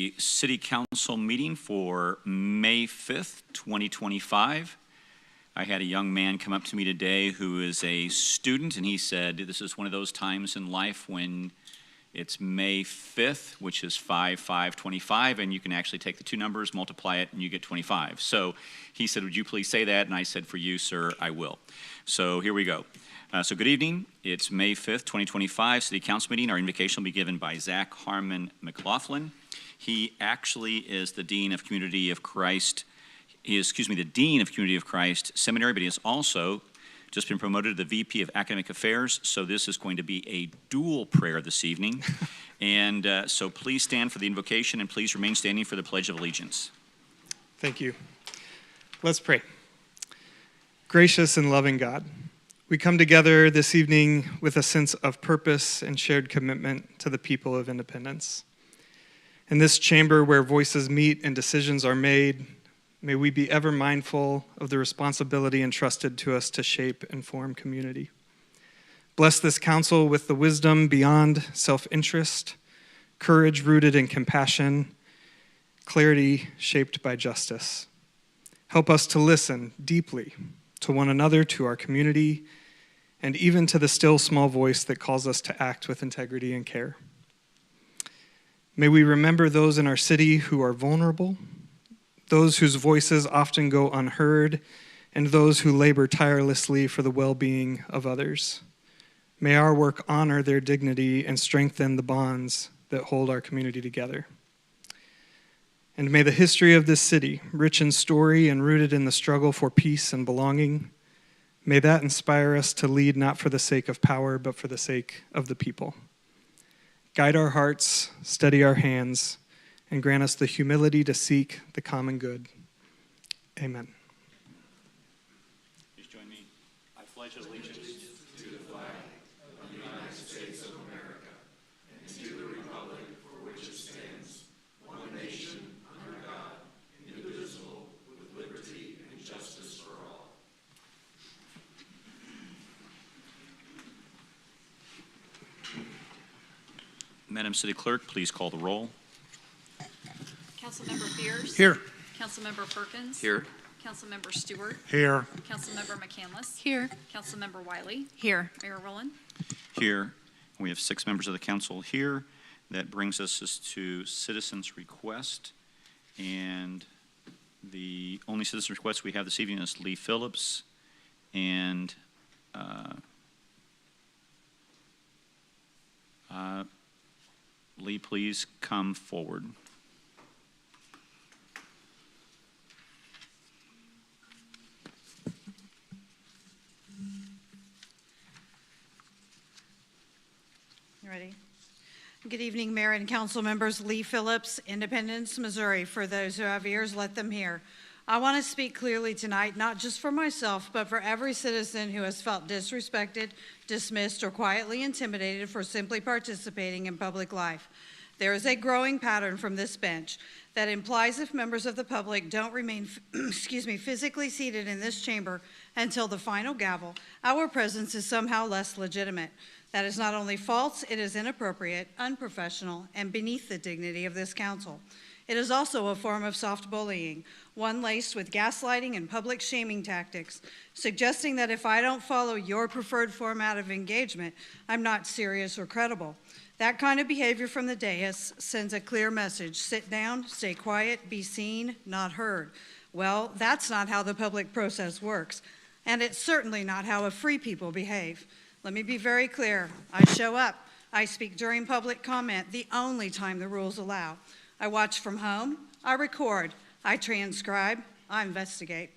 the City Council meeting for May 5th, 2025. I had a young man come up to me today who is a student, and he said, this is one of those times in life when it's May 5th, which is 5/5/25, and you can actually take the two numbers, multiply it, and you get 25. So he said, would you please say that? And I said, for you, sir, I will. So here we go. So good evening. It's May 5th, 2025, City Council meeting. Our invocation will be given by Zach Harmon McLaughlin. He actually is the Dean of Community of Christ. He is, the Dean of Community of Christ Seminary, but he has also just been promoted to the VP of Academic Affairs. So this is going to be a dual prayer this evening. And so please stand for the invocation and please remain standing for the Pledge of Allegiance. Thank you. Let's pray. Gracious and loving God, we come together this evening with a sense of purpose and shared commitment to the people of Independence. In this chamber where voices meet and decisions are made, may we be ever mindful of the responsibility entrusted to us to shape and form community. Bless this council with the wisdom beyond self-interest, courage rooted in compassion, clarity shaped by justice. Help us to listen deeply to one another, to our community, and even to the still small voice that calls us to act with integrity and care. May we remember those in our city who are vulnerable, those whose voices often go unheard, and those who labor tirelessly for the well-being of others. May our work honor their dignity and strengthen the bonds that hold our community together. And may the history of this city, rich in story and rooted in the struggle for peace and belonging, may that inspire us to lead not for the sake of power, but for the sake of the people. Guide our hearts, steady our hands, and grant us the humility to seek the common good. Amen. Please join me. I pledge allegiance to the flag of the United States of America and to the republic for which it stands, one nation, under God, indivisible, with liberty and justice for all. Madam City Clerk, please call the roll. Councilmember Fears. Here. Councilmember Perkins. Here. Councilmember Stewart. Here. Councilmember McCandless. Here. Councilmember Wiley. Here. Mayor Rowland. Here. We have 6 members of the council here. That brings us to citizens' request. And the only citizen request we have this evening is Lee Phillips. And Lee, please come forward. You ready? Good evening, Mayor and Council members. Lee Phillips, Independence, Missouri. For those who have ears, let them hear. I want to speak clearly tonight, not just for myself, but for every citizen who has felt disrespected, dismissed, or quietly intimidated for simply participating in public life. There is a growing pattern from this bench that implies if members of the public don't remain physically seated in this chamber until the final gavel, our presence is somehow less legitimate. That is not only false, it is inappropriate, unprofessional, and beneath the dignity of this council. It is also a form of soft bullying, one laced with gaslighting and public shaming tactics, suggesting that if I don't follow your preferred format of engagement, I'm not serious or credible. That kind of behavior from the dais sends a clear message: sit down, stay quiet, be seen, not heard. Well, that's not how the public process works, and it's certainly not how a free people behave. Let me be very clear. I show up. I speak during public comment, the only time the rules allow. I watch from home. I record. I transcribe. I investigate.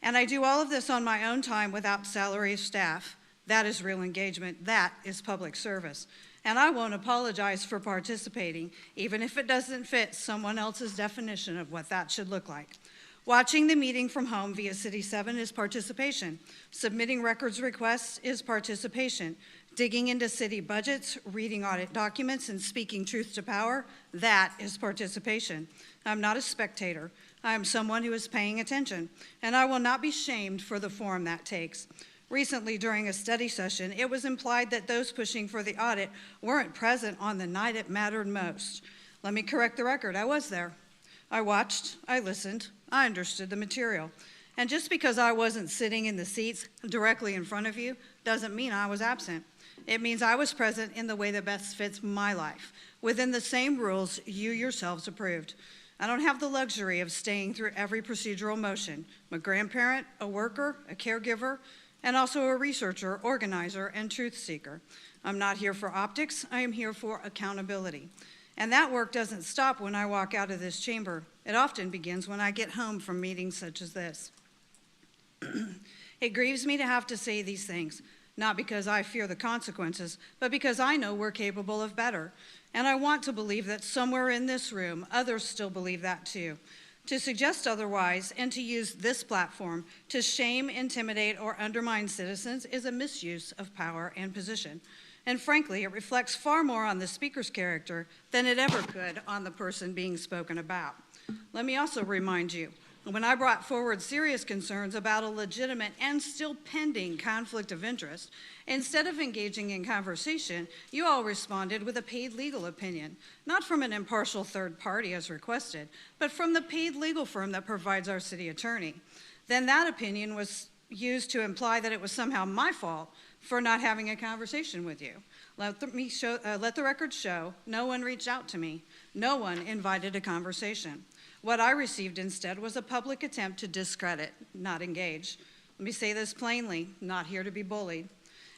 And I do all of this on my own time without salary or staff. That is real engagement. That is public service. And I won't apologize for participating, even if it doesn't fit someone else's definition of what that should look like. Watching the meeting from home via City 7 is participation. Submitting records requests is participation. Digging into city budgets, reading audit documents, and speaking truth to power, that is participation. I'm not a spectator. I am someone who is paying attention, and I will not be shamed for the form that takes. Recently, during a study session, it was implied that those pushing for the audit weren't present on the night it mattered most. Let me correct the record. I was there. I watched, I listened, I understood the material. And just because I wasn't sitting in the seats directly in front of you doesn't mean I was absent. It means I was present in the way that best fits my life, within the same rules you yourselves approved. I don't have the luxury of staying through every procedural motion. I'm a grandparent, a worker, a caregiver, and also a researcher, organizer, and truth seeker. I'm not here for optics, I am here for accountability. And that work doesn't stop when I walk out of this chamber. It often begins when I get home from meetings such as this. It grieves me to have to say these things, not because I fear the consequences, but because I know we're capable of better. And I want to believe that somewhere in this room, others still believe that too. To suggest otherwise and to use this platform to shame, intimidate, or undermine citizens is a misuse of power and position. And frankly, it reflects far more on the speaker's character than it ever could on the person being spoken about. Let me also remind you, when I brought forward serious concerns about a legitimate and still pending conflict of interest, instead of engaging in conversation, you all responded with a paid legal opinion, not from an impartial third party as requested, but from the paid legal firm that provides our city attorney. Then that opinion was used to imply that it was somehow my fault for not having a conversation with you. Let the record show no one reached out to me. No one invited a conversation. What I received instead was a public attempt to discredit, not engage. Let me say this plainly, not here to be bullied.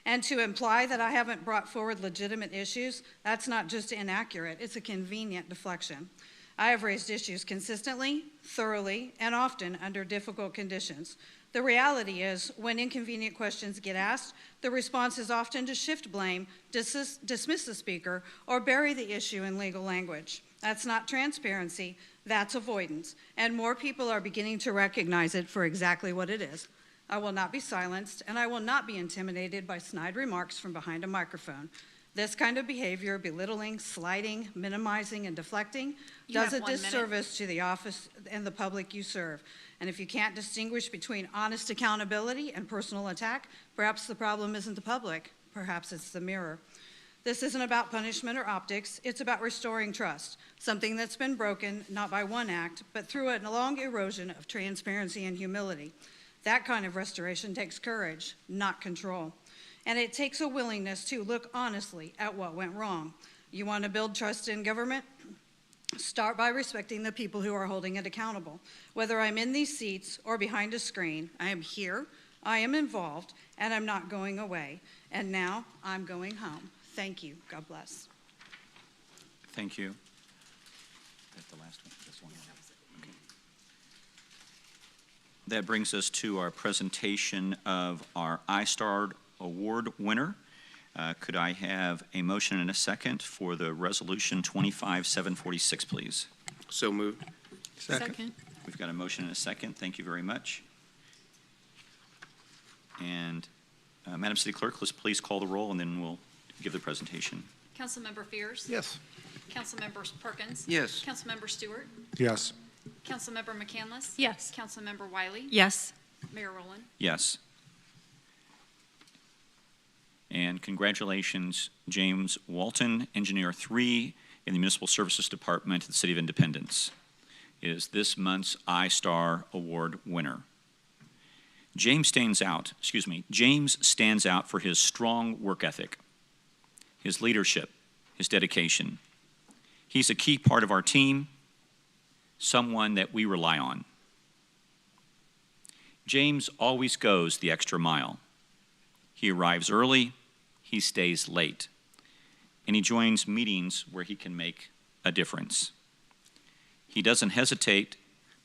And to imply that I haven't brought forward legitimate issues, that's not just inaccurate, it's a convenient deflection. I have raised issues consistently, thoroughly, and often under difficult conditions. The reality is, when inconvenient questions get asked, the response is often to shift blame, dismiss the speaker, or bury the issue in legal language. That's not transparency, that's avoidance. And more people are beginning to recognize it for exactly what it is. I will not be silenced, and I will not be intimidated by snide remarks from behind a microphone. This kind of behavior, belittling, slighting, minimizing, and deflecting, does a disservice to the office and the public you serve. And if you can't distinguish between honest accountability and personal attack, perhaps the problem isn't the public, perhaps it's the mirror. This isn't about punishment or optics, it's about restoring trust, something that's been broken not by one act, but through a long erosion of transparency and humility. That kind of restoration takes courage, not control. And it takes a willingness to look honestly at what went wrong. You want to build trust in government? Start by respecting the people who are holding it accountable. Whether I'm in these seats or behind a screen, I am here, I am involved, and I'm not going away. And now I'm going home. Thank you. God bless. Thank you. That's the last one. This one. Okay. That brings us to our presentation of our iStar Award winner. Could I have a motion and a second for the resolution 25-746, please? So moved. Second. We've got a motion and a second. Thank you very much. And Madam City Clerk, let's please call the roll, and then we'll give the presentation. Councilmember Fears. Yes. Councilmember Perkins. Yes. Councilmember Stewart. Yes. Councilmember McCandless. Yes. Councilmember Wiley. Yes. Mayor Rowland. Yes. And congratulations, James Walton, Engineer 3 in the Municipal Services Department of the City of Independence, is this month's iStar Award winner. James stands out for his strong work ethic, his leadership, his dedication. He's a key part of our team, someone that we rely on. James always goes the extra mile. He arrives early, he stays late, and he joins meetings where he can make a difference. He doesn't hesitate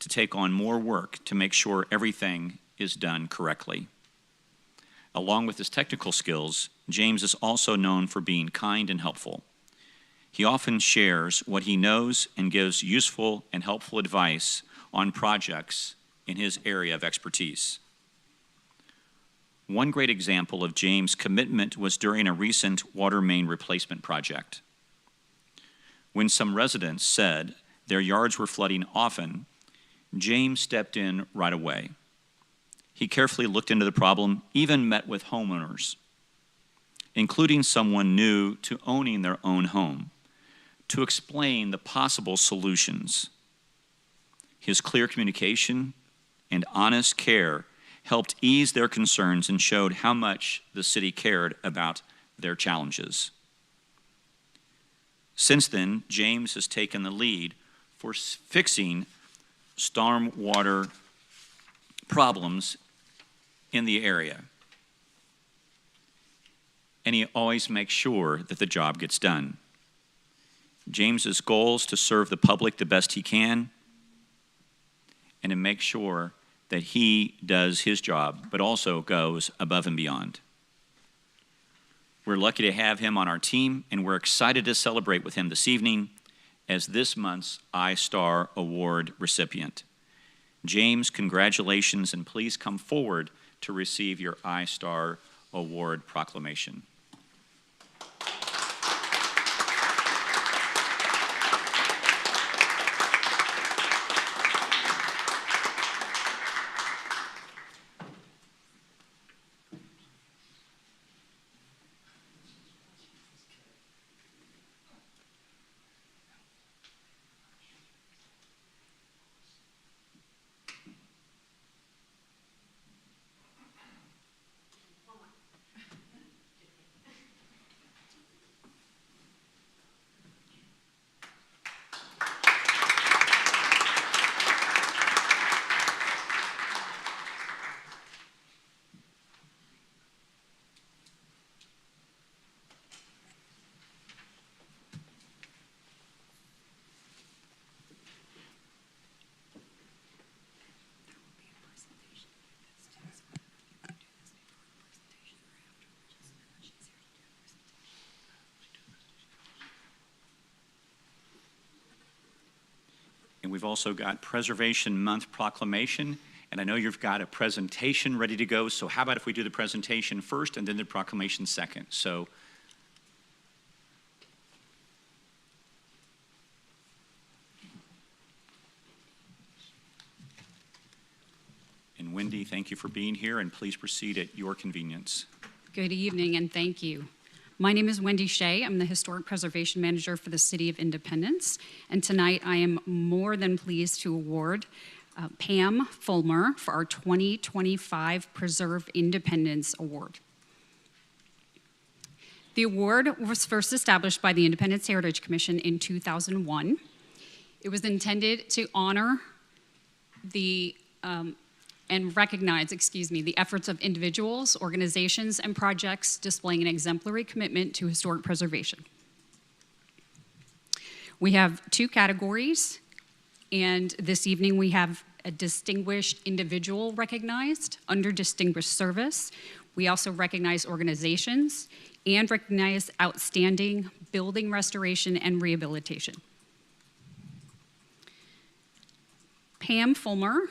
to take on more work to make sure everything is done correctly. Along with his technical skills, James is also known for being kind and helpful. He often shares what he knows and gives useful and helpful advice on projects in his area of expertise. One great example of James' commitment was during a recent water main replacement project. When some residents said their yards were flooding often, James stepped in right away. He carefully looked into the problem, even met with homeowners, including someone new to owning their own home, to explain the possible solutions. His clear communication and honest care helped ease their concerns and showed how much the city cared about their challenges. Since then, James has taken the lead for fixing stormwater problems in the area. And he always makes sure that the job gets done. James's goal is to serve the public the best he can and to make sure that he does his job, but also goes above and beyond. We're lucky to have him on our team, and we're excited to celebrate with him this evening as this month's iStar Award recipient. James, congratulations, and please come forward to receive your iStar Award proclamation. And we've also got Preservation Month proclamation, and I know you've got a presentation ready to go, so how about if we do the presentation first and then the proclamation second? So, and Wendy, thank you for being here, and please proceed at your convenience. Good evening, and thank you. My name is Wendy Shea. I'm the Historic Preservation Manager for the City of Independence, and tonight I am more than pleased to award Pam Fulmer for our 2025 Preserve Independence Award. The award was first established by the Independence Heritage Commission in 2001. It was intended to honor and recognize, the efforts of individuals, organizations, and projects displaying an exemplary commitment to historic preservation. We have two categories, and this evening we have a distinguished individual recognized under distinguished service. We also recognize organizations and recognize outstanding building restoration and rehabilitation. Pam Fulmer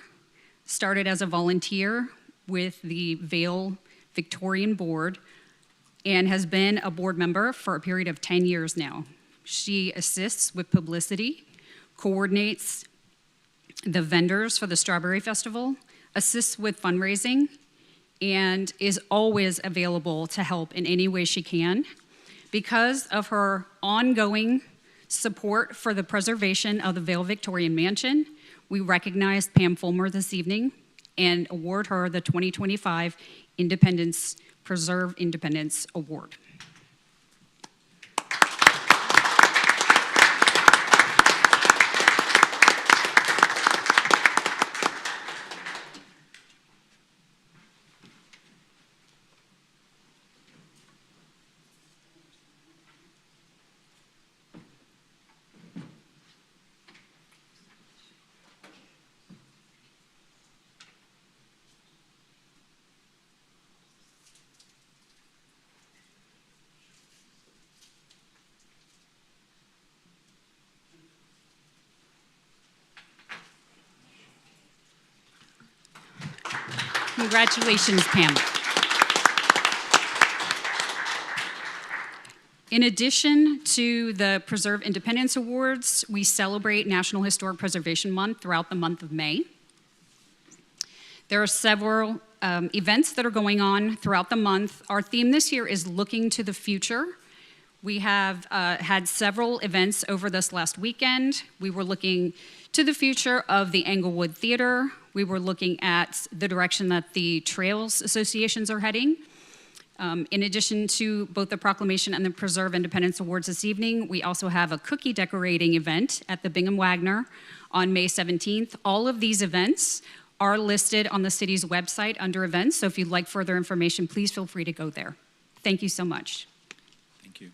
started as a volunteer with the Vail Victorian Board and has been a board member for a period of 10 years now. She assists with publicity, coordinates the vendors for the Strawberry Festival, assists with fundraising, and is always available to help in any way she can. Because of her ongoing support for the preservation of the Vail Victorian Mansion, we recognize Pam Fulmer this evening and award her the 2025 Preserve Independence Award. Congratulations, Pam. In addition to the Preserve Independence Awards, we celebrate National Historic Preservation Month throughout the month of May. There are several events that are going on throughout the month. Our theme this year is looking to the future. We have had several events over this last weekend. We were looking to the future of the Englewood Theater. We were looking at the direction that the trails associations are heading. In addition to both the proclamation and the Preserve Independence Awards this evening, we also have a cookie decorating event at the Bingham Wagner on May 17th. All of these events are listed on the city's website under events, so if you'd like further information, please feel free to go there. Thank you so much. Thank you.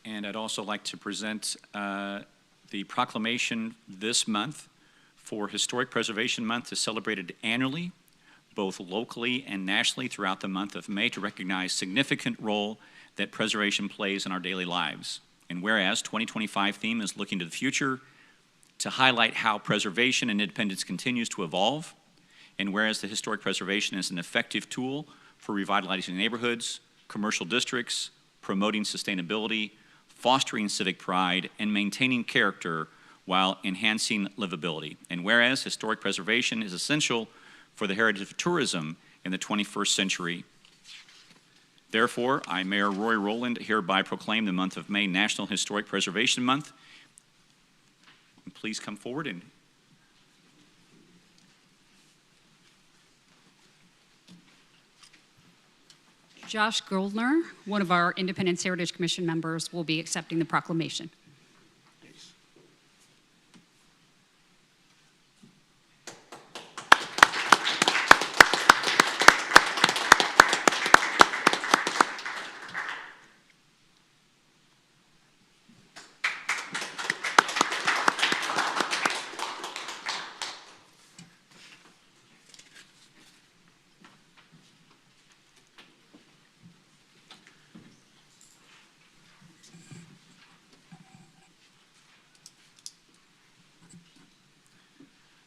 And I'd also like to present the proclamation this month for Historic Preservation Month is celebrated annually, both locally and nationally throughout the month of May to recognize significant role that preservation plays in our daily lives. And whereas 2025 theme is looking to the future to highlight how preservation and independence continues to evolve, and whereas the historic preservation is an effective tool for revitalizing neighborhoods, commercial districts, promoting sustainability, fostering civic pride, and maintaining character while enhancing livability. And whereas historic preservation is essential for the heritage of tourism in the 21st century, therefore, I, Mayor Roy Rowland, hereby proclaim the month of May National Historic Preservation Month. And please come forward and Josh Goldner, one of our Independence Heritage Commission members, will be accepting the proclamation.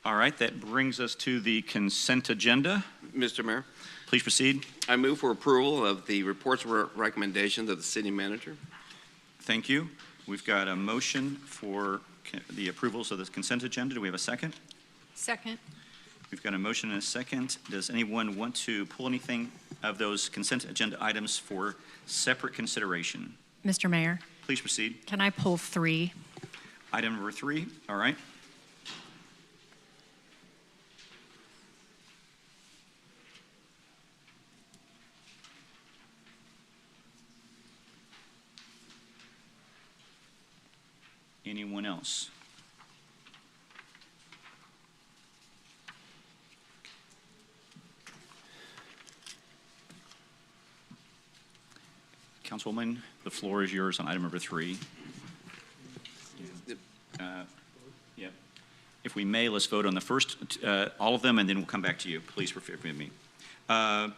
all right, that brings us to the consent agenda. Mr. Mayor, Please proceed. I move for approval of the reports and recommendations of the city manager. Thank you. We've got a motion for the approvals of the consent agenda. Do we have a second? Second. We've got a motion and a second. Does anyone want to pull anything of those consent agenda items for separate consideration? Mr. Mayor, Please proceed. can I pull 3? Item number 3, all right. Anyone else? Councilwoman, the floor is yours on item number 3. Yep. If we may, let's vote on the first, all of them, and then we'll come back to you. Please forgive me. Yep.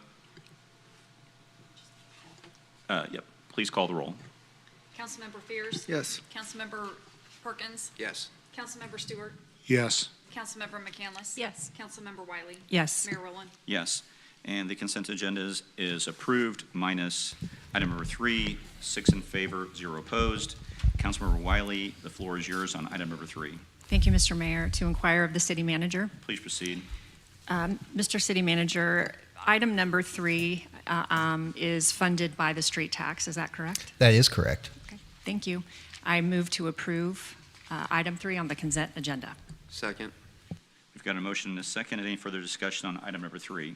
Please call the roll. Councilmember Fears. Yes. Councilmember Perkins. Yes. Councilmember Stewart. Yes. Councilmember McCandless. Yes. Councilmember Wiley. Yes. Mayor Rowland. Yes. And the consent agenda is approved minus item number 3, 6 in favor, 0 opposed. Councilmember Wiley, the floor is yours on item number 3. Thank you, Mr. Mayor. To inquire of the city manager. Please proceed. Mr. City Manager, item number 3 is funded by the street tax. Is that correct? That is correct. Okay. Thank you. I move to approve item 3 on the consent agenda. Second. We've got a motion and a second. Any further discussion on item number 3?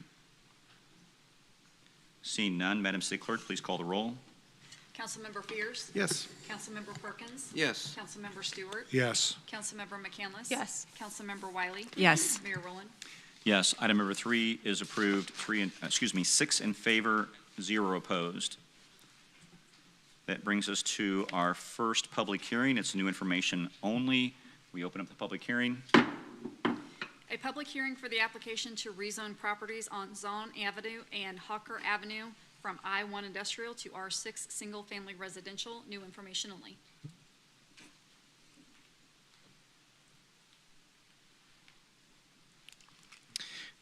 Seeing none, Madam City Clerk, please call the roll. Councilmember Fears. Yes. Councilmember Perkins. Yes. Councilmember Stewart. Yes. Councilmember McCandless. Yes. Councilmember Wiley. Yes. Mayor Rowland. Yes, item number 3 is approved. 6 in favor, 0 opposed. That brings us to our first public hearing. It's new information only. We open up the public hearing. A public hearing for the application to rezone properties on Zahn Avenue and Hawker Avenue from I-1 Industrial to R6 Single Family Residential. New information only.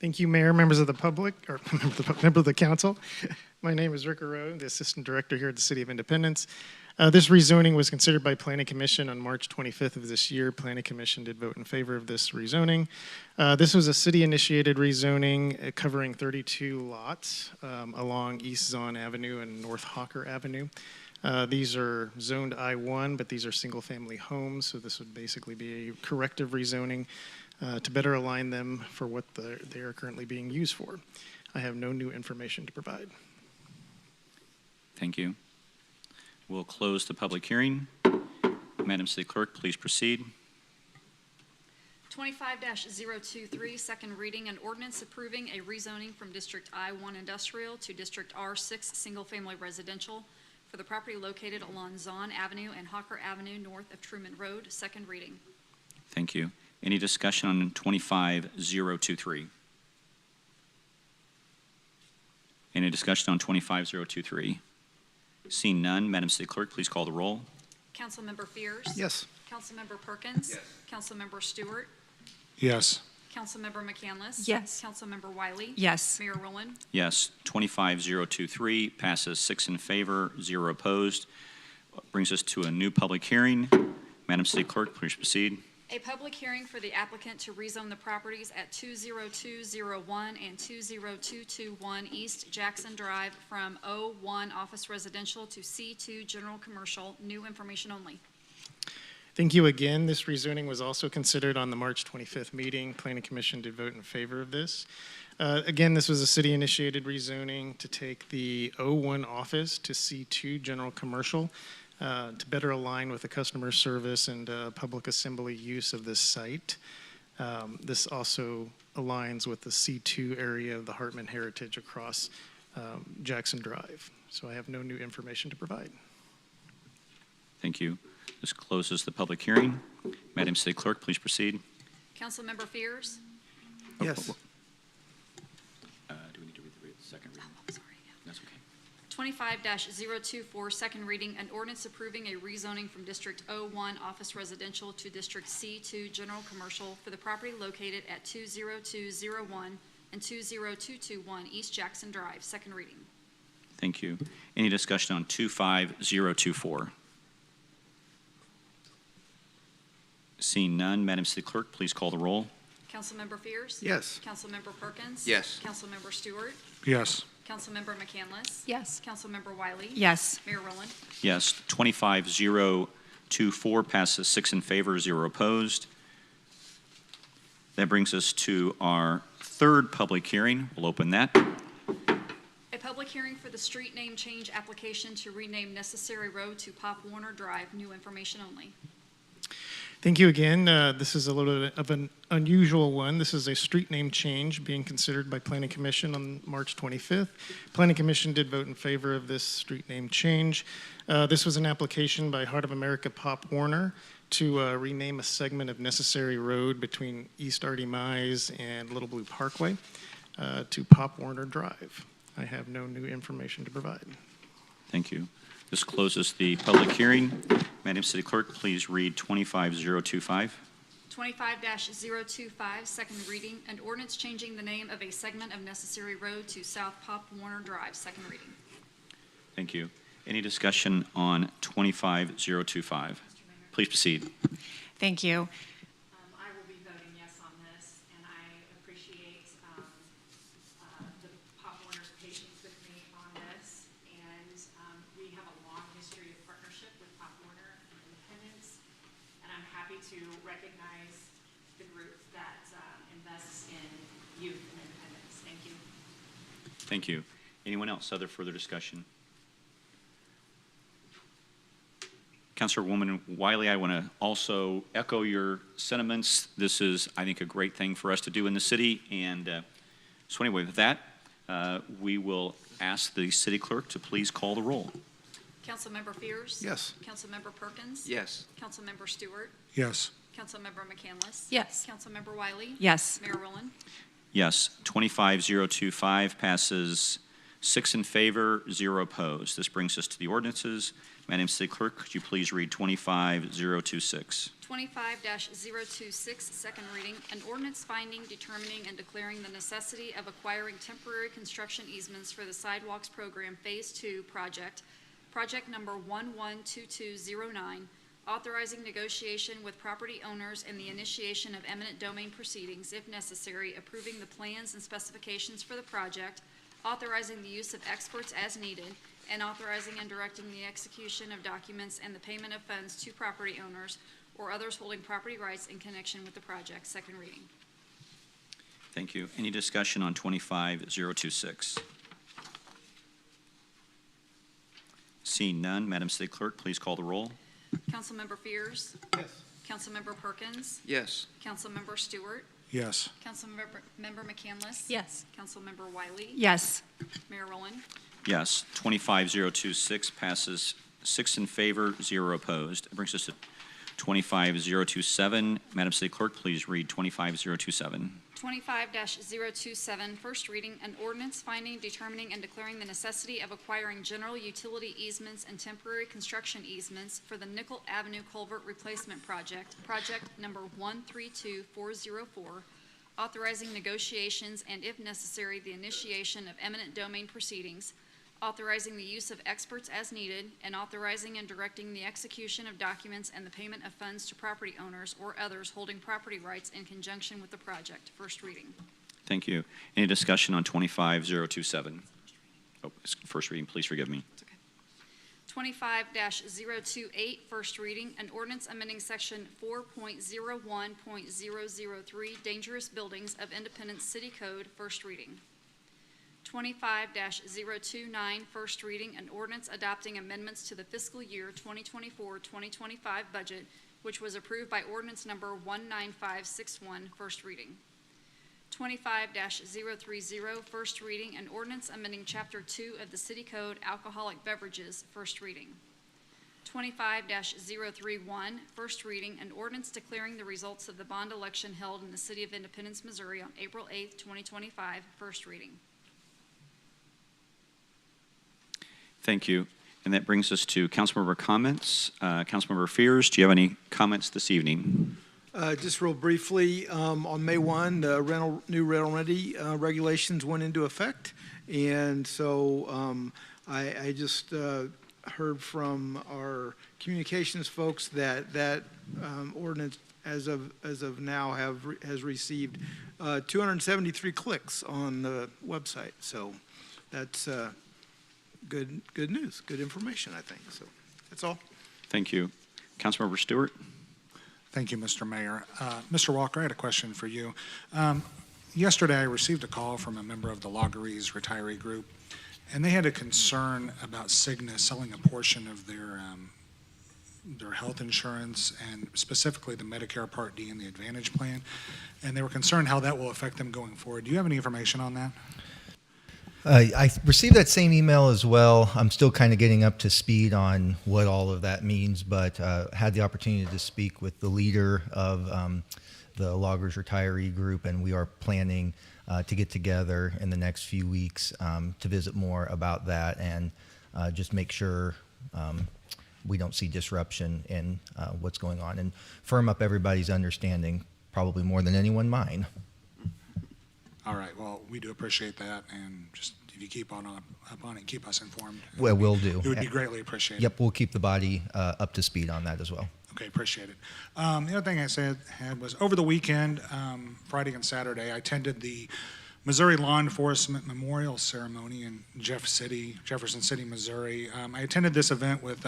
Thank you, Mayor, members of the public, or member of the council. My name is Rick Arrow, the Assistant Director here at the City of Independence. This rezoning was considered by Planning Commission on March 25th of this year. Planning Commission did vote in favor of this rezoning. This was a city-initiated rezoning covering 32 lots along East Zahn Avenue and North Hawker Avenue. These are zoned I-1, but these are single-family homes, so this would basically be a corrective rezoning to better align them for what they are currently being used for. I have no new information to provide. Thank you. We'll close the public hearing. Madam City Clerk, please proceed. 25-023, second reading, an ordinance approving a rezoning from District I-1 Industrial to District R6 Single Family Residential for the property located along Zahn Avenue and Hawker Avenue north of Truman Road, second reading. Thank you. Any discussion on 25-023? Any discussion on 25-023? Seeing none, Madam City Clerk, please call the roll. Councilmember Fears? Yes. Councilmember Perkins? Yes. Councilmember Stewart? Yes. Councilmember McCandless? Yes. Councilmember Wiley? Yes. Mayor Rowland? Yes, 25-023 passes 6 in favor, 0 opposed. Brings us to a new public hearing. Madam City Clerk, please proceed. A public hearing for the applicant to rezone the properties at 20201 and 20221 East Jackson Drive from O1 Office Residential to C2 General Commercial, new information only. Thank you again. This rezoning was also considered on the March 25th meeting. Planning Commission did vote in favor of this. Again, this was a city-initiated rezoning to take the O1 office to C2 General Commercial to better align with the customer service and public assembly use of this site. This also aligns with the C2 area of the Hartman Heritage across Jackson Drive. So I have no new information to provide. Thank you. This closes the public hearing. Madam City Clerk, please proceed. Councilmember Fears? Yes. Do we need to read the second reading? I'm sorry. That's okay. 25-024, second reading, an ordinance approving a rezoning from District O1 Office Residential to District C2 General Commercial for the property located at 20201 and 20221 East Jackson Drive, second reading. Thank you. Any discussion on 25-024? Seeing none, Madam City Clerk, please call the roll. Councilmember Fears? Yes. Councilmember Perkins? Yes. Councilmember Stewart? Yes. Councilmember McCandless? Yes. Councilmember Wiley? Yes. Mayor Rowland? Yes, 25-024 passes 6 in favor, 0 opposed. That brings us to our third public hearing. We'll open that. A public hearing for the street name change application to rename Necessary Road to Pop Warner Drive, new information only. Thank you again. This is a little bit of an unusual one. This is a street name change being considered by Planning Commission on March 25th. Planning Commission did vote in favor of this street name change. This was an application by Heart of America Pop Warner to rename a segment of Necessary Road between East Artie Mize and Little Blue Parkway to Pop Warner Drive. I have no new information to provide. Thank you. This closes the public hearing. Madam City Clerk, please read 25-025. 25-025, second reading, an ordinance changing the name of a segment of Necessary Road to South Pop Warner Drive, second reading. Thank you. Any discussion on 25-025? Please proceed. Thank you. I will be voting yes on this, and I appreciate the Pop Warner's patience with me on this. And we have a long history of partnership with Pop Warner and Independence, and I'm happy to recognize the group that invests in youth and independence. Thank you. Thank you. Anyone else? Other further discussion? Councilwoman Wiley, I want to also echo your sentiments. This is, I think, a great thing for us to do in the city. And so anyway, with that, we will ask the city clerk to please call the roll. Councilmember Fears? Yes. Councilmember Perkins? Yes. Councilmember Stewart? Yes. Councilmember McCandless? Yes. Councilmember Wiley? Yes. Mayor Rowland? Yes, 25-025 passes 6 in favor, 0 opposed. This brings us to the ordinances. Madam City Clerk, could you please read 25-026? 25-026, second reading, an ordinance finding, determining, and declaring the necessity of acquiring temporary construction easements for the Sidewalks Program Phase 2 project Project number 112209, authorizing negotiation with property owners and the initiation of eminent domain proceedings, if necessary, approving the plans and specifications for the project, authorizing the use of experts as needed, and authorizing and directing the execution of documents and the payment of funds to property owners or others holding property rights in connection with the project. Second reading. Thank you. Any discussion on 25026? Seeing none, Madam City Clerk, please call the roll. Councilmember Fears. Yes. Councilmember Perkins. Yes. Councilmember Stewart. Yes. Councilmember McCandless. Yes. Councilmember Wiley. Yes. Mayor Rowland. Yes, 25026 passes 6 in favor, 0 opposed. It brings us to 25027. Madam City Clerk, please read 25027. 25-027, first reading, an ordinance finding, determining, and declaring the necessity of acquiring general utility easements and temporary construction easements for the Nickel Avenue Culvert Replacement Project, project number 132404, authorizing negotiations and, if necessary, the initiation of eminent domain proceedings, authorizing the use of experts as needed, and authorizing and directing the execution of documents and the payment of funds to property owners or others holding property rights in conjunction with the project. First reading. Thank you. Any discussion on 25027? Oh, it's first reading, please forgive me. 25-028, first reading, an ordinance amending section 4.01.003, dangerous buildings of Independence City Code, first reading. 25-029, first reading, an ordinance adopting amendments to the fiscal year 2024-2025 budget, which was approved by ordinance number 19561, first reading. 25-030, first reading, an ordinance amending Chapter 2 of the City Code, alcoholic beverages, first reading. 25-031, first reading, an ordinance declaring the results of the bond election held in the City of Independence, Missouri on April 8, 2025, first reading. Thank you. And that brings us to councilmember comments. Councilmember Fears, do you have any comments this evening? Just real briefly, on May 1, the new rental-ready regulations went into effect. And so I just heard from our communications folks that ordinance as of now has received 273 clicks on the website. So that's good news, good information, I think. So that's all. Thank you. Councilmember Stewart? Thank you, Mr. Mayor. Mr. Walker, I had a question for you. Yesterday, I received a call from a member of the Loggeries retiree group, and they had a concern about Cigna selling a portion of their health insurance, and specifically the Medicare Part D and the Advantage plan, and they were concerned how that will affect them going forward. Do you have any information on that? I received that same email as well. I'm still kind of getting up to speed on what all of that means, but had the opportunity to speak with the leader of the Loggers Retiree Group, and we are planning to get together in the next few weeks to visit more about that and just make sure we don't see disruption in what's going on and firm up everybody's understanding, probably more than anyone mine. All right, well, we do appreciate that, and just if you keep up on it, keep us informed. Well, we'll do. It would be greatly appreciated. Yep, we'll keep the body up to speed on that as well. Okay, appreciate it. The other thing I had was over the weekend, Friday and Saturday, I attended the Missouri Law Enforcement Memorial Ceremony in Jefferson City, Missouri. I attended this event with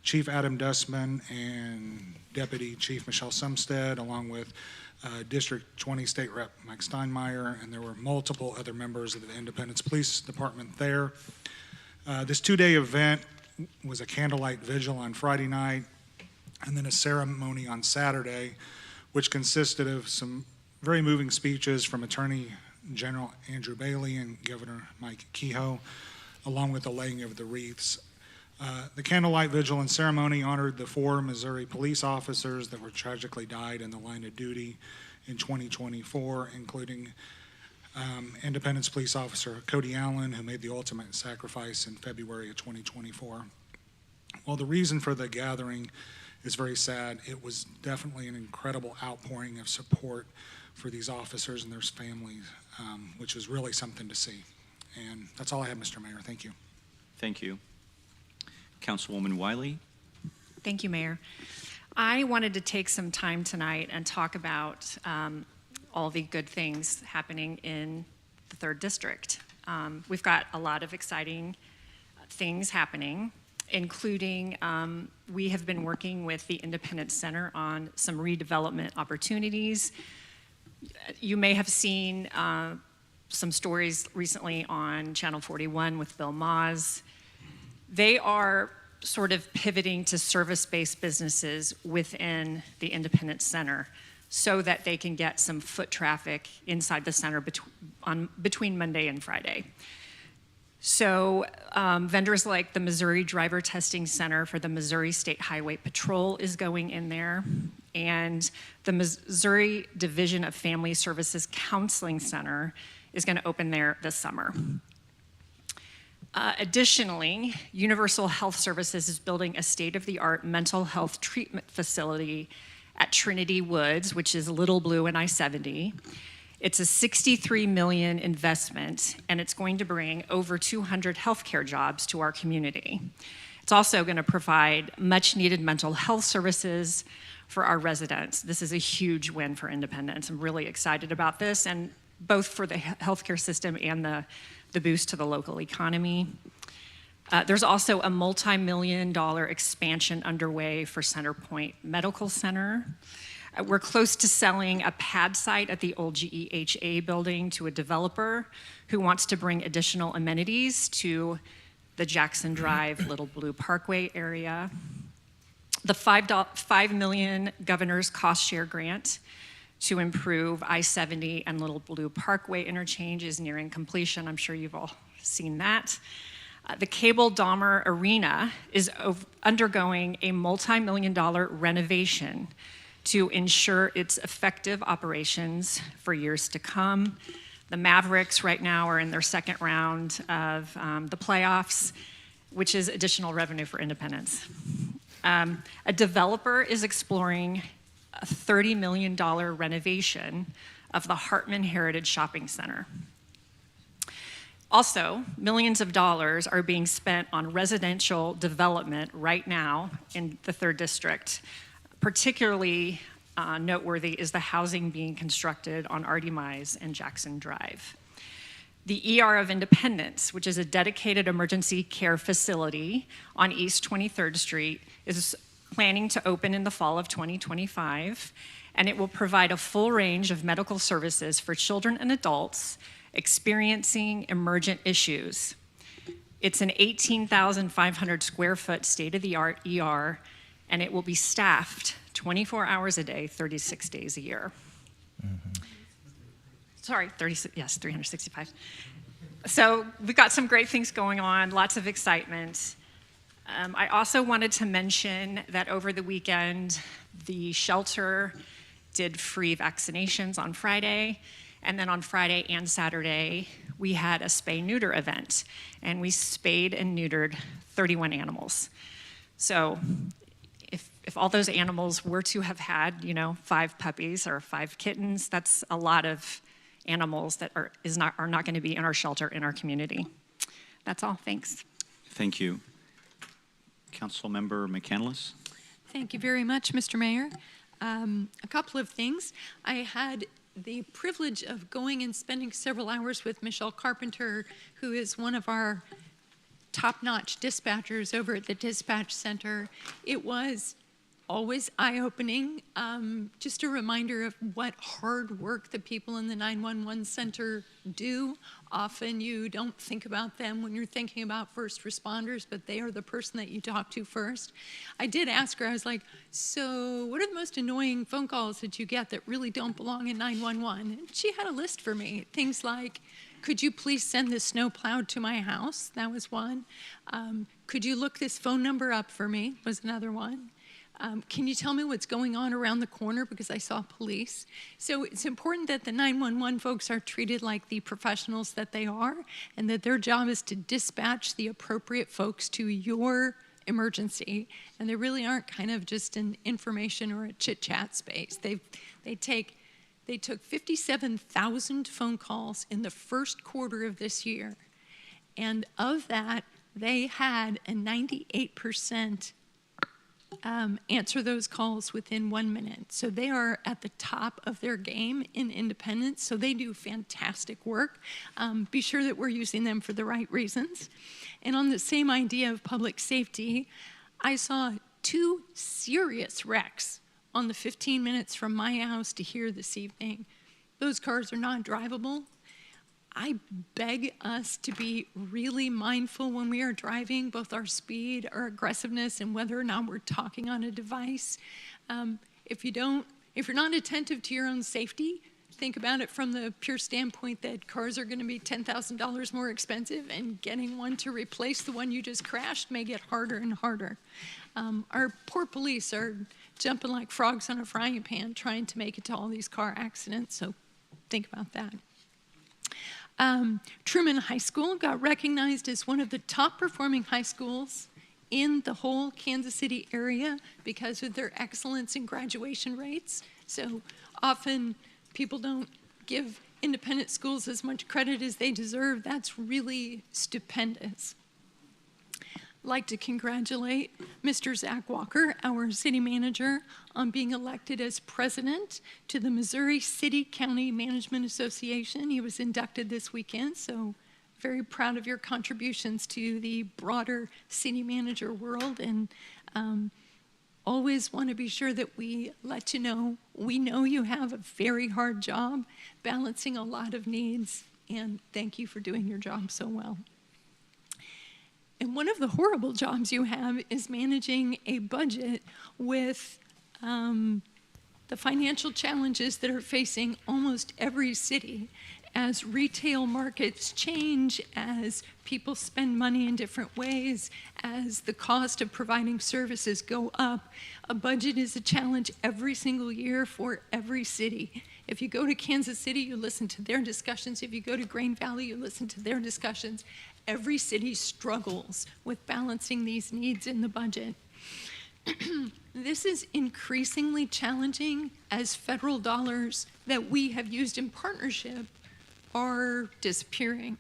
Chief Adam Dustman and Deputy Chief Michelle Sumstead, along with District 20 State Rep Mike Steinmeier, and there were multiple other members of the Independence Police Department there. This two-day event was a candlelight vigil on Friday night, and then a ceremony on Saturday, which consisted of some very moving speeches from Attorney General Andrew Bailey and Governor Mike Kehoe, along with the laying of the wreaths. The candlelight vigil and ceremony honored the 4 Missouri police officers that were tragically died in the line of duty in 2024, including Independence Police Officer Cody Allen, who made the ultimate sacrifice in February of 2024. Well, the reason for the gathering is very sad. It was definitely an incredible outpouring of support for these officers and their families, which was really something to see. And that's all I have, Mr. Mayor. Thank you. Thank you. Councilwoman Wiley. Thank you, Mayor. I wanted to take some time tonight and talk about all the good things happening in the 3rd District. We've got a lot of exciting things happening, including we have been working with the Independence Center on some redevelopment opportunities. You may have seen some stories recently on Channel 41 with Bill Maas. They are sort of pivoting to service-based businesses within the Independence Center so that they can get some foot traffic inside the center between Monday and Friday. So vendors like the Missouri Driver Testing Center for the Missouri State Highway Patrol is going in there, and the Missouri Division of Family Services Counseling Center is going to open there this summer. Additionally, Universal Health Services is building a state-of-the-art mental health treatment facility at Trinity Woods, which is Little Blue and I-70. It's a $63 million investment, and it's going to bring over 200 healthcare jobs to our community. It's also going to provide much-needed mental health services for our residents. This is a huge win for Independence. I'm really excited about this, and both for the healthcare system and the boost to the local economy. There's also a multi-million-dollar expansion underway for Centerpoint Medical Center. We're close to selling a pad site at the old GEHA building to a developer who wants to bring additional amenities to the Jackson Drive Little Blue Parkway area. The $5 million governor's cost share grant to improve I-70 and Little Blue Parkway interchange is nearing completion. I'm sure you've all seen that. The Cable Dahmer Arena is undergoing a multi-million-dollar renovation to ensure its effective operations for years to come. The Mavericks right now are in their 2nd round of the playoffs, which is additional revenue for Independence. A developer is exploring a $30 million renovation of the Hartman Heritage Shopping Center. Also, millions of dollars are being spent on residential development right now in the 3rd District. Particularly noteworthy is the housing being constructed on Artie Mize and Jackson Drive. The ER of Independence, which is a dedicated emergency care facility on East 23rd Street, is planning to open in the fall of 2025, and it will provide a full range of medical services for children and adults experiencing emergent issues. It's an 18,500 square foot state-of-the-art ER, and it will be staffed 24 hours a day, 36 days a year. Sorry, 365. So we've got some great things going on, lots of excitement. I also wanted to mention that over the weekend, the shelter did free vaccinations on Friday, and then on Friday and Saturday, we had a spay-neuter event, and we spayed and neutered 31 animals. So if all those animals were to have had, 5 puppies or 5 kittens, that's a lot of animals that are not going to be in our shelter in our community. That's all. Thanks. Thank you. Councilmember McCandless. Thank you very much, Mr. Mayor. A couple of things. I had the privilege of going and spending several hours with Michelle Carpenter, who is one of our top-notch dispatchers over at the dispatch center. It was always eye-opening, just a reminder of what hard work the people in the 911 center do. Often you don't think about them when you're thinking about first responders, but they are the person that you talk to first. I did ask her, I was like, so what are the most annoying phone calls that you get that really don't belong in 911? And she had a list for me, things like, could you please send this snow plowed to my house? That was one. Could you look this phone number up for me? Was another one. Can you tell me what's going on around the corner because I saw police? So it's important that the 911 folks are treated like the professionals that they are, and that their job is to dispatch the appropriate folks to your emergency, and they really aren't kind of just an information or a chit-chat space. They took 57,000 phone calls in the first quarter of this year, and of that, they had a 98% answer those calls within 1 minute. So they are at the top of their game in Independence. So they do fantastic work. Be sure that we're using them for the right reasons. And on the same idea of public safety, I saw 2 serious wrecks on the 15 minutes from my house to here this evening. Those cars are not drivable. I beg us to be really mindful when we are driving, both our speed, our aggressiveness, and whether or not we're talking on a device. If you're not attentive to your own safety, think about it from the pure standpoint that cars are going to be $10,000 more expensive, and getting one to replace the one you just crashed may get harder and harder. Our poor police are jumping like frogs on a frying pan trying to make it to all these car accidents, so think about that. Truman High School got recognized as one of the top performing high schools in the whole Kansas City area because of their excellence in graduation rates. So often people don't give independent schools as much credit as they deserve. That's really stupendous. I'd like to congratulate Mr. Zach Walker, our city manager, on being elected as president to the Missouri City County Management Association. He was inducted this weekend, so very proud of your contributions to the broader city manager world, and always want to be sure that we let you know, we know you have a very hard job balancing a lot of needs, and thank you for doing your job so well. And one of the horrible jobs you have is managing a budget with the financial challenges that are facing almost every city as retail markets change, as people spend money in different ways, as the cost of providing services go up. A budget is a challenge every single year for every city. If you go to Kansas City, you listen to their discussions. If you go to Grain Valley, you listen to their discussions. Every city struggles with balancing these needs in the budget. This is increasingly challenging as federal dollars that we have used in partnership are disappearing.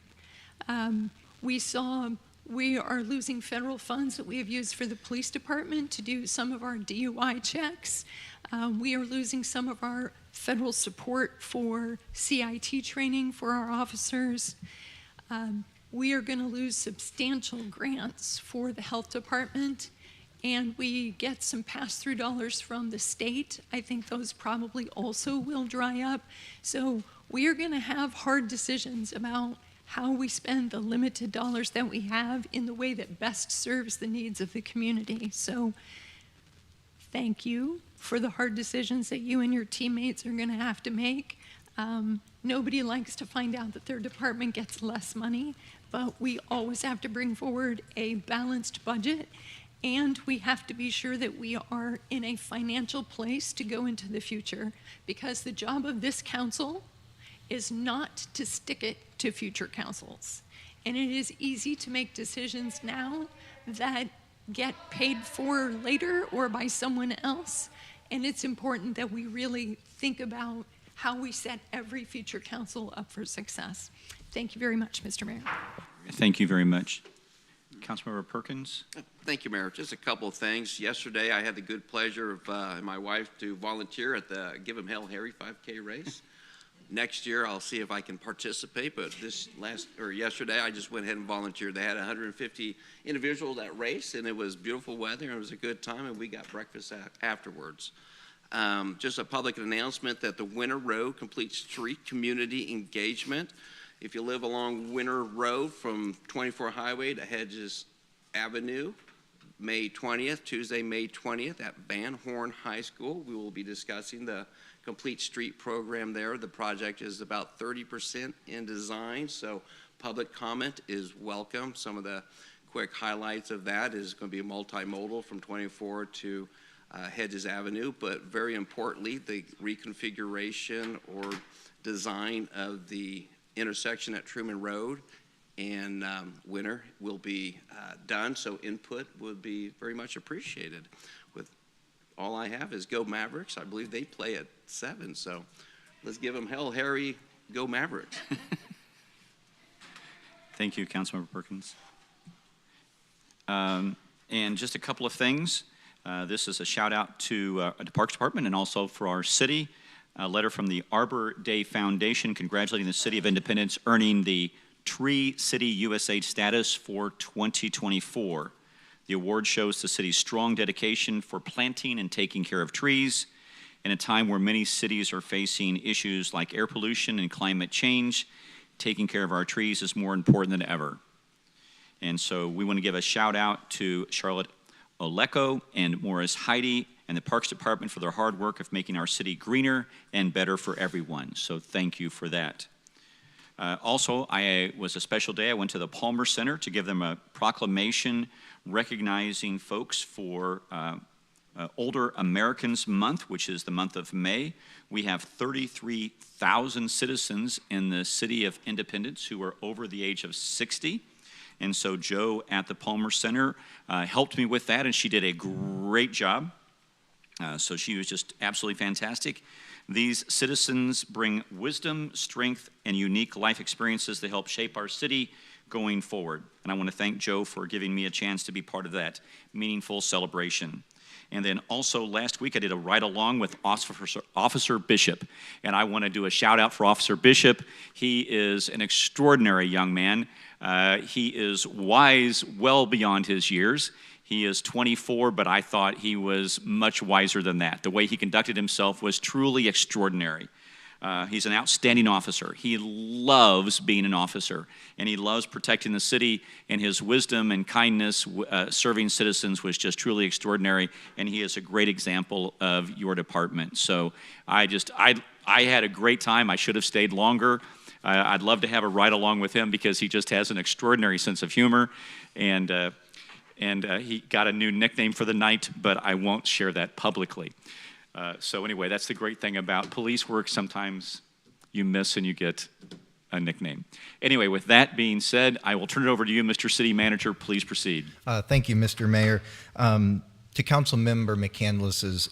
We are losing federal funds that we have used for the police department to do some of our DUI checks. We are losing some of our federal support for CIT training for our officers. We are going to lose substantial grants for the health department, and we get some pass-through dollars from the state. I think those probably also will dry up. So we are going to have hard decisions about how we spend the limited dollars that we have in the way that best serves the needs of the community. So thank you for the hard decisions that you and your teammates are going to have to make. Nobody likes to find out that their department gets less money, but we always have to bring forward a balanced budget, and we have to be sure that we are in a financial place to go into the future, because the job of this council is not to stick it to future councils. And it is easy to make decisions now that get paid for later or by someone else, and it's important that we really think about how we set every future council up for success. Thank you very much, Mr. Mayor. Thank you very much. Councilmember Perkins. Thank you, Mayor. Just a couple of things. Yesterday, I had the good pleasure of my wife to volunteer at the Give 'em Hell Harry 5K race. Next year, I'll see if I can participate, but yesterday, I just went ahead and volunteered. They had 150 individuals that race, and it was beautiful weather, and it was a good time, and we got breakfast afterwards. Just a public announcement that the Winter Road Complete Street Community Engagement, if you live along Winter Road from 24 Highway to Hedges Avenue, May 20th, Tuesday, May 20th at Van Horn High School, we will be discussing the Complete Street program there. The project is about 30% in design, so public comment is welcome. Some of the quick highlights of that is going to be multimodal from 24 to Hedges Avenue, but very importantly, the reconfiguration or design of the intersection at Truman Road and Winter will be done, so input would be very much appreciated. With all I have is Go Mavericks. I believe they play at 7, so let's give them hell, Harry, Go Mavericks. Thank you, Councilmember Perkins. And just a couple of things. This is a shout out to the Parks Department and also for our city. A letter from the Arbor Day Foundation congratulating the City of Independence earning the Tree City USA status for 2024. The award shows the city's strong dedication for planting and taking care of trees in a time where many cities are facing issues like air pollution and climate change. Taking care of our trees is more important than ever. And so we want to give a shout out to Charlotte Oleko and Morris Heidi and the Parks Department for their hard work of making our city greener and better for everyone. So thank you for that. Also, it was a special day. I went to the Palmer Center to give them a proclamation recognizing folks for Older Americans Month, which is the month of May. We have 33,000 citizens in the city of Independence who are over the age of 60. And so Joe at the Palmer Center helped me with that, and she did a great job. So she was just absolutely fantastic. These citizens bring wisdom, strength, and unique life experiences that help shape our city going forward. And I want to thank Joe for giving me a chance to be part of that meaningful celebration. And then also last week I did a ride-along with Officer Bishop. And I want to do a shout-out for Officer Bishop. He is an extraordinary young man. He is wise well beyond his years. He is 24, but I thought he was much wiser than that. The way he conducted himself was truly extraordinary. He's an outstanding officer. He loves being an officer, and he loves protecting the city, and his wisdom and kindness serving citizens was just truly extraordinary, and he is a great example of your department. So I had a great time. I should have stayed longer. I'd love to have a ride along with him because he just has an extraordinary sense of humor, and he got a new nickname for the night, but I won't share that publicly. So anyway, that's the great thing about police work. Sometimes you miss and you get a nickname. Anyway, with that being said, I will turn it over to you, Mr. City Manager. Please proceed. Thank you, Mr. Mayor. To Council Member McCandless's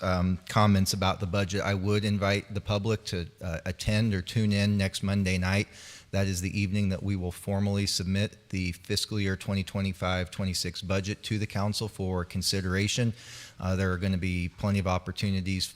comments about the budget, I would invite the public to attend or tune in next Monday night. That is the evening that we will formally submit the fiscal year 2025-26 budget to the council for consideration. There are going to be plenty of opportunities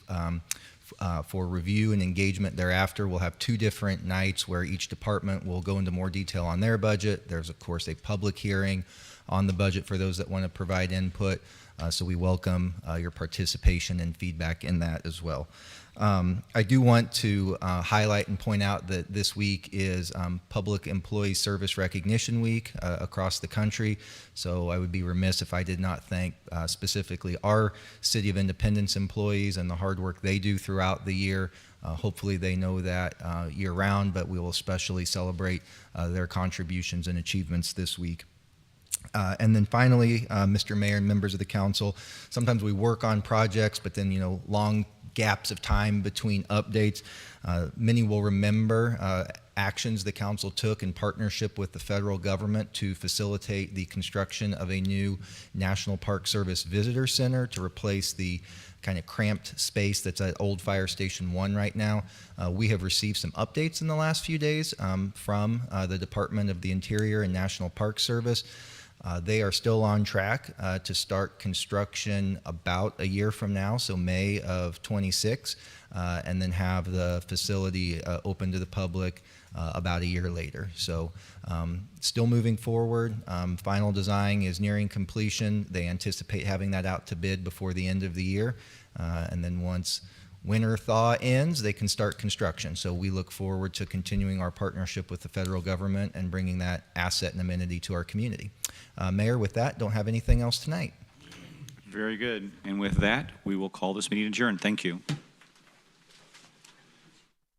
for review and engagement thereafter. We'll have 2 different nights where each department will go into more detail on their budget. There's, of course, a public hearing on the budget for those that want to provide input. So we welcome your participation and feedback in that as well. I do want to highlight and point out that this week is Public Employee Service Recognition Week across the country. So I would be remiss if I did not thank specifically our City of Independence employees and the hard work they do throughout the year. Hopefully they know that year-round, but we will especially celebrate their contributions and achievements this week. And then finally, Mr. Mayor and members of the council, sometimes we work on projects, but then, long gaps of time between updates. Many will remember actions the council took in partnership with the federal government to facilitate the construction of a new National Park Service Visitor Center to replace the kind of cramped space that's at Old Fire Station 1 right now. We have received some updates in the last few days from the Department of the Interior and National Park Service. They are still on track to start construction about a year from now, so May of 26, and then have the facility open to the public about a year later. So still moving forward. Final design is nearing completion. They anticipate having that out to bid before the end of the year. And then once winter thaw ends, they can start construction. So we look forward to continuing our partnership with the federal government and bringing that asset and amenity to our community. Mayor, with that, don't have anything else tonight. Very good. And with that, we will call this meeting adjourned. Thank you.